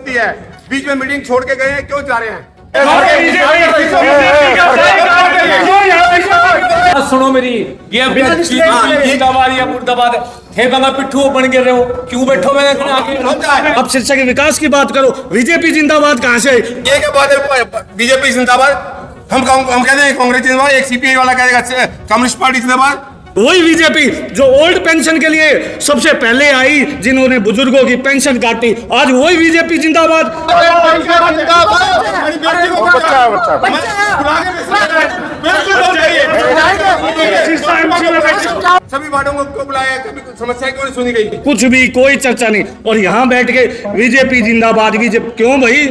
होती है, बीच में मीटिंग छोड़ के गए हैं, क्यों जा रहे हैं? सुनो मेरी, ये जिंदाबाद या मुर्दाबाद है बंगा पिट्ठू बन के रहे हो, क्यों बैठो मैं आगे? अब सिरसा के विकास की बात करो, बीजेपी जिंदाबाद कहाँ से? ये क्या बात है, बीजेपी जिंदाबाद? हम कहते हैं कांग्रेस जिंदाबाद, एक सीपीआई वाला कहेगा कम्युनिस्ट पार्टी जिंदाबाद। वही बीजेपी जो ओल्ड पेंशन के लिए सबसे पहले आई, जिन्होंने बुजुर्गों की पेंशन काटी, आज वही बीजेपी जिंदाबाद। सभी वार्डों को क्यों बुलाया, कभी समस्या क्यों नहीं सुनी गई? कुछ भी, कोई चर्चा नहीं, और यहाँ बैठ के बीजेपी जिंदाबाद, बीजेपी क्यों भाई?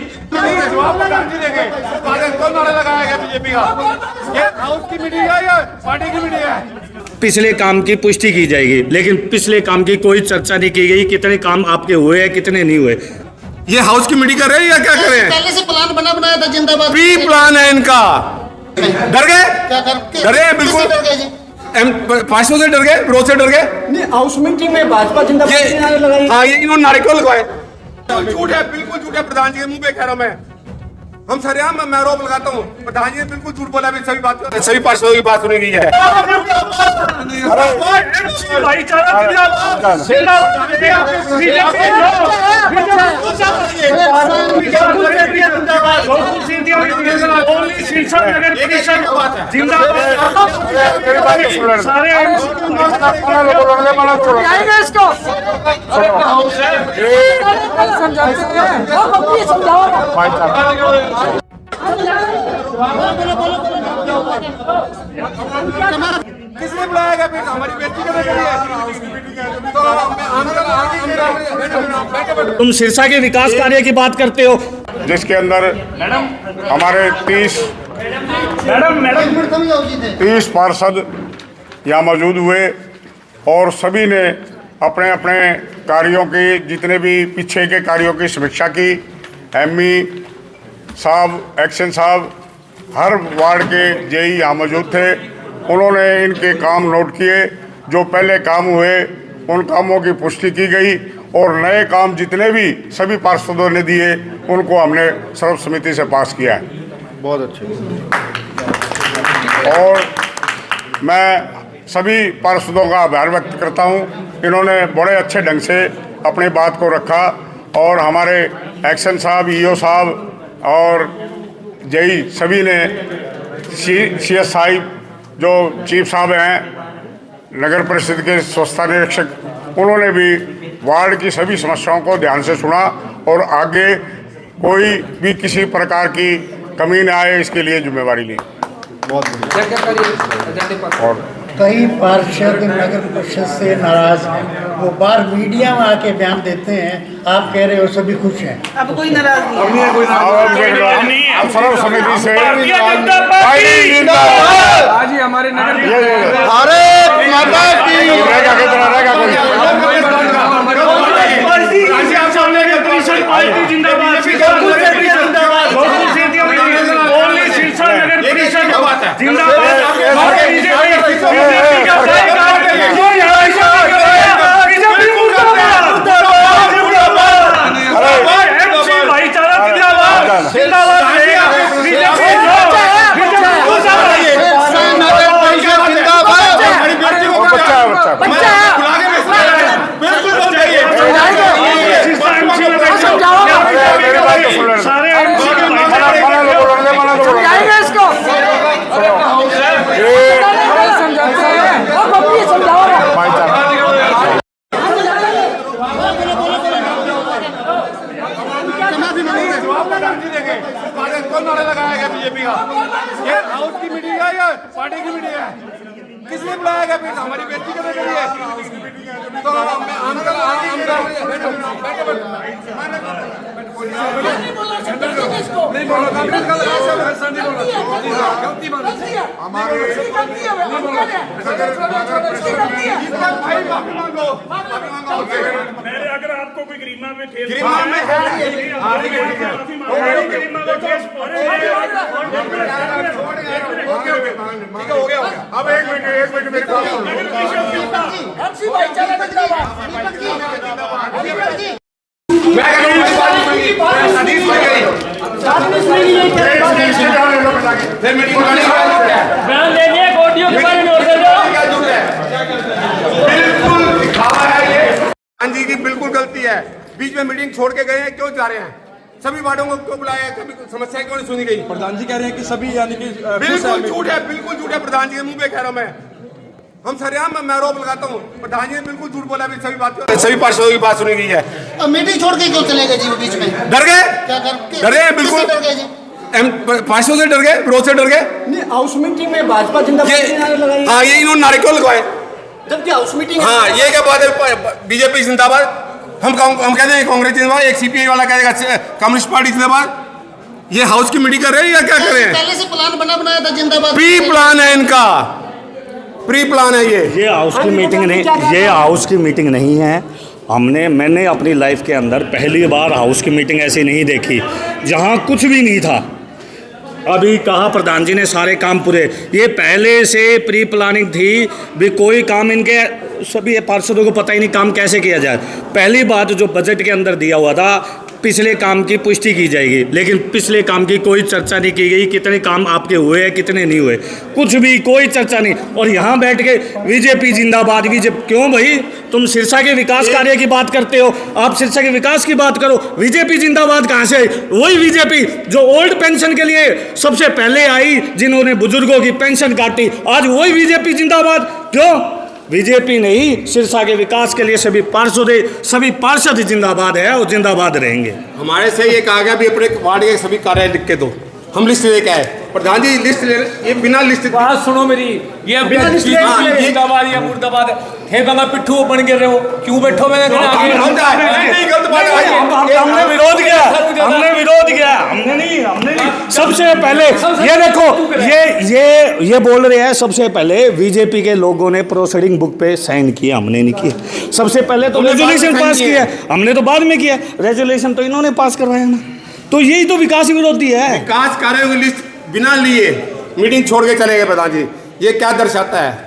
कौन नारा लगाया गया बीजेपी का? ये हाउस की मीटिंग है या पार्टी की मीटिंग है? पिछले काम की पुष्टि की जाएगी, लेकिन पिछले काम की कोई चर्चा नहीं की गई, कितने काम आपके हुए हैं, कितने नहीं हुए। ये हाउस की मीटिंग कर रहे हैं या क्या कर रहे हैं? पहले से प्लान बनाया था जिंदाबाद, प्री प्लान है इनका। डर गए? क्या कर डरे हैं बिल्कुल, पार्षदों से डर गए, विरोध से डर गए। हाउस मीटिंग में भाजपा जिंदाबाद, हाँ, ये इन्होंने नारे क्यों लगवाए? झूठ है, बिल्कुल झूठ है। प्रधान जी के मुंह पे कह रहा हूं हम सरेआम मैं आरोप लगाता हूँ, प्रधान जी ने बिल्कुल झूठ बोला। सभी पार्षदों की बात सुनी गई है। किसने बुलाया गया? फिर हमारी बेइज्जती करने के लिए। तुम सिरसा के विकास कार्य की बात करते हो, जिसके अंदर हमारे 30 पार्षद यहाँ मौजूद हुए और सभी ने अपने अपने कार्यों की, जितने भी पीछे के कार्यों की समीक्षा की। एमई साहब, एक्शन साहब, हर वार्ड के जेई यहाँ मौजूद थे। उन्होंने इनके काम नोट किए, जो पहले काम हुए उन कामों की पुष्टि की गई और नए काम जितने भी सभी पार्षदों ने दिए उनको हमने सर्वसम्मति से पास किया है। बहुत अच्छे। और मैं सभी पार्षदों का आभार व्यक्त करता हूं, इन्होंने बड़े अच्छे ढंग से अपनी बात को रखा और हमारे एक्शन साहब, ईओ साहब और जेई सभी ने, सीएस साहिब जो चीफ साहब हैं नगर परिषद के स्वच्छता निरीक्षक, उन्होंने भी वार्ड की सभी समस्याओं को ध्यान से सुना और आगे कोई भी किसी प्रकार की कमी न आए इसके लिए जिम्मेवारी ली। और कई पार्षद नगर परिषद से नाराज हैं, वो बार मीडिया में आके बयान देते हैं, आप कह रहे हो सभी खुश हैं। अब कोई नाराज नहीं है। सर्वसम्मति से आज ही हमारे नगर भारत माता की कौन नारा लगाया गया बीजेपी का? ये हाउस की मीटिंग है या पार्टी की मीटिंग है? किसने बुलाया गया? फिर हमारी बेइज्जती करने के लिए। तो मैंने अगर आपको कोई गरिमा में ठेल हो गया। अब एक मिनट मेरी बात सुनो। मैं फिर मीटिंग बयान दे दिए ऑडियो के बारे में और दे दो। बिल्कुल दिखावा है ये। हाँ जी की बिल्कुल गलती है। बीच में मीटिंग छोड़ के गए हैं, क्यों जा रहे हैं? सभी वार्डों को क्यों बुलाया है? कभी समस्या क्यों नहीं सुनी गई? प्रधान जी कह रहे हैं कि सभी यानी कि बिल्कुल झूठ है, बिल्कुल झूठ है। प्रधान जी के मुंह पे कह रहा हूं मैं। हम सरेआम मैं आरोप लगाता हूँ, प्रधान जी ने बिल्कुल झूठ बोला। सभी पार्षदों की बात सुनी गई है। अब मीटिंग छोड़ के क्यों चले गए जी बीच में? डर गए? क्या डर गए? बिल्कुल डर गए जी। पार्षदों से डर गए, विरोध से डर गए। हाउस मीटिंग में भाजपा जिंदाबाद हाँ, ये इन्होंने नारे क्यों लगवाए? जबकि हाउस मीटिंग हाँ, ये क्या बात है? बीजेपी जिंदाबाद, हम कहते हैं कांग्रेस जिंदाबाद, एक सीपीआई वाला कहेगा कम्युनिस्ट पार्टी जिंदाबाद। ये हाउस की मीटिंग कर रहे हैं या क्या कर रहे हैं? पहले से प्लान बनाया था जिंदाबाद। प्री प्लान है इनका, प्री प्लान है ये हाउस की मीटिंग नहीं, ये हाउस की मीटिंग नहीं है। मैंने अपनी लाइफ के अंदर पहली बार हाउस की मीटिंग ऐसी नहीं देखी जहाँ कुछ भी नहीं था। अभी कहा प्रधान जी ने सारे काम पूरे, ये पहले से प्री प्लानिंग थी भी। कोई काम इनके सभी पार्षदों को पता ही नहीं काम कैसे किया जाए। पहली बात जो बजट के अंदर दिया हुआ था, पिछले काम की पुष्टि की जाएगी, लेकिन पिछले काम की कोई चर्चा नहीं की गई। कितने काम आपके हुए हैं, कितने नहीं हुए, कुछ भी कोई चर्चा नहीं। और यहाँ बैठ के बीजेपी जिंदाबाद, बीजेपी क्यों भाई? तुम सिरसा के विकास कार्य की बात करते हो, आप सिरसा के विकास की बात करो। बीजेपी जिंदाबाद कहाँ से आई? वही बीजेपी जो ओल्ड पेंशन के लिए सबसे पहले आई, जिन्होंने बुजुर्गों की पेंशन काटी, आज वही बीजेपी जिंदाबाद। क्यों? बीजेपी नहीं, सिरसा के विकास के लिए सभी पार्षद जिंदाबाद है और जिंदाबाद रहेंगे। हमारे से ये कहा गया भी अपने वार्ड के सभी कार्य लिख के दो, हम लिस्ट लेके आए। प्रधान जी लिस्ट ले, ये बिना लिस्ट बात सुनो मेरी, ये जिंदाबाद या मुर्दाबाद थे बंगा पिट्ठू बन के रहे हो, क्यों बैठो? मैंने हमने विरोध किया, हमने नहीं। सबसे पहले ये देखो, ये बोल रहे हैं सबसे पहले बीजेपी के लोगों ने प्रोसीडिंग बुक पे साइन किया, हमने नहीं किया। सबसे पहले तो रेजोल्यूशन पास किया, हमने तो बाद में किया। रेजोल्यूशन तो इन्होंने पास करवाया ना, तो यही तो विकास विरोधी है। विकास कार्यों की लिस्ट बिना लिए मीटिंग छोड़ के चले गए प्रधान जी, ये क्या दर्शाता है?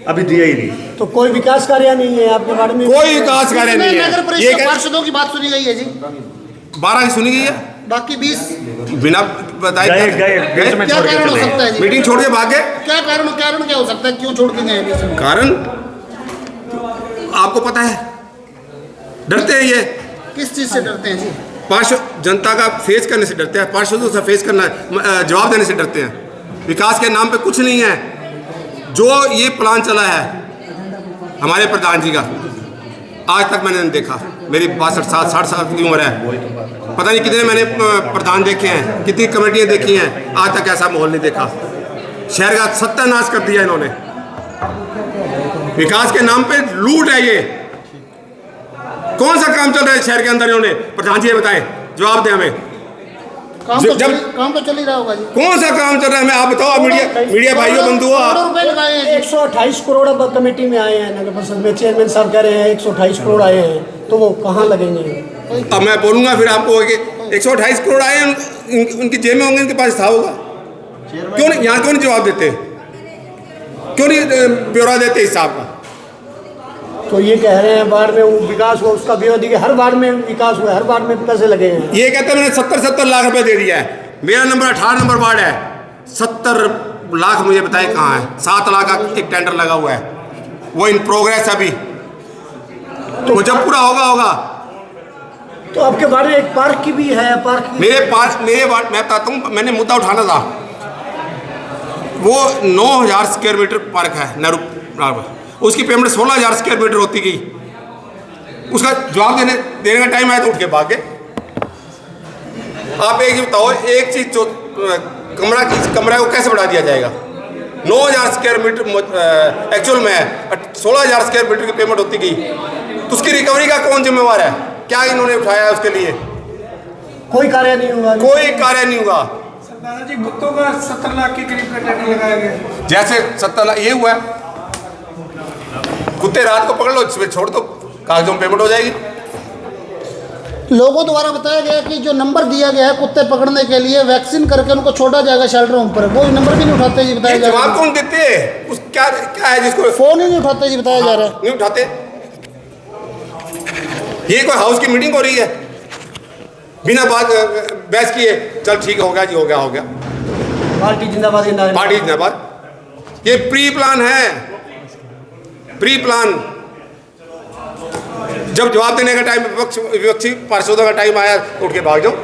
अभी दिया ही नहीं। तो कोई विकास कार्य नहीं है आपके बारे में? कोई विकास कार्य नहीं है। नगर परिषद पार्षदों की बात सुनी गई है जी, 12 की सुनी गई है, बाकी 20 बिना बताए गए में क्या छोड़ के कारण हो चले सकता है जी? मीटिंग छोड़ के भागे। क्या कारण क्या हो सकता है, क्यों छोड़ के गए बीच में? कारण आपको पता है, डरते हैं ये। किस चीज से डरते हैं जी? पार्षद जनता का फेस करने से डरते हैं, पार्षदों से फेस करना, जवाब देने से डरते हैं। विकास के नाम पे कुछ नहीं है। जो ये प्लान चला है हमारे प्रधान जी का, आज तक मैंने नहीं देखा। मेरी 62-60 साल की उम्र है, पता नहीं कितने मैंने प्रधान देखे हैं, कितनी कमेटियां देखी हैं, आज तक ऐसा माहौल नहीं देखा। शहर का सत्यानाश कर दिया इन्होंने। विकास के नाम पे लूट है ये। कौन सा काम चल रहा है शहर के अंदर? इन्होंने प्रधान जी ये बताएं, जवाब दें हमें। काम तो चल ही रहा होगा जी। कौन सा काम चल रहा है? मैं आप बताओ, मीडिया भाइयों बंधु हो आप। रुपए लगाए हैं 128 करोड़ अब कमेटी में आए हैं नगर परिषद में। चेयरमैन साहब कह रहे हैं 128 करोड़ आए हैं, तो वो कहाँ लगेंगे? अब मैं बोलूंगा फिर आपको कि 128 करोड़ आए हैं, उनकी जेब में होंगे, उनके पास था होगा। क्यों नहीं यहाँ, क्यों नहीं जवाब देते? क्यों नहीं ब्यौरा देते हिसाब का? तो ये कह रहे हैं वार्ड में विकास हुआ, उसका ब्यौरा दिया। हर वार्ड में विकास हुआ, हर वार्ड में पैसे लगे हैं। ये कहते हैं मैंने 70 लाख रुपए दे दिया है। मेरा नंबर 18 नंबर वार्ड है, 70 लाख मुझे बताए कहाँ है? 7 लाख का एक टेंडर लगा हुआ है, वो इन प्रोग्रेस अभी, तो जब पूरा होगा। तो आपके वार्ड में एक पार्क की भी है, मेरे वार्ड मैं बताता हूँ, मैंने मुद्दा उठाना था। वो 9000 स्क्वायर मीटर पार्क है नेहरू, उसकी पेमेंट 16000 स्क्वायर मीटर होती गई। उसका जवाब देने का टाइम आया तो उठ के भाग गए। आप एक बताओ, एक चीज कमरा को कैसे बढ़ा दिया जाएगा? 9000 स्क्वायर मीटर एक्चुअल में है, 16000 स्क्वायर मीटर की पेमेंट होती गई, तो उसकी रिकवरी का कौन जिम्मेवार है? क्या इन्होंने उठाया है उसके लिए? कोई कार्य नहीं हुआ। कोई कार्य नहीं हुआ। दादाजी कुत्तों का 70 लाख के करीब का टेंडर लगाया गया। जैसे 70 लाख ये हुआ, कुत्ते रात को पकड़ लो, छोड़ दो, कागजों में पेमेंट हो जाएगी। लोगों द्वारा बताया गया कि जो नंबर दिया गया है कुत्ते पकड़ने के लिए, वैक्सीन करके उनको छोड़ा जाएगा शेल्टर होम पर, वो नंबर भी नहीं उठाते जी, बताया जा रहा है। जवाब कौन देते हैं? उस क्या है जिसको फोन ही नहीं उठाते जी, बताया जा रहा है। नहीं उठाते। ये कोई हाउस की मीटिंग हो रही है, बिना बात बहस किए चल ठीक हो गया जी, हो गया। पार्टी जिंदाबाद पार्टी जिंदाबाद। ये प्री प्लान है, प्री प्लान। जब जवाब देने का टाइम विपक्षी पार्षदों का टाइम आया उठ के भाग जाओ।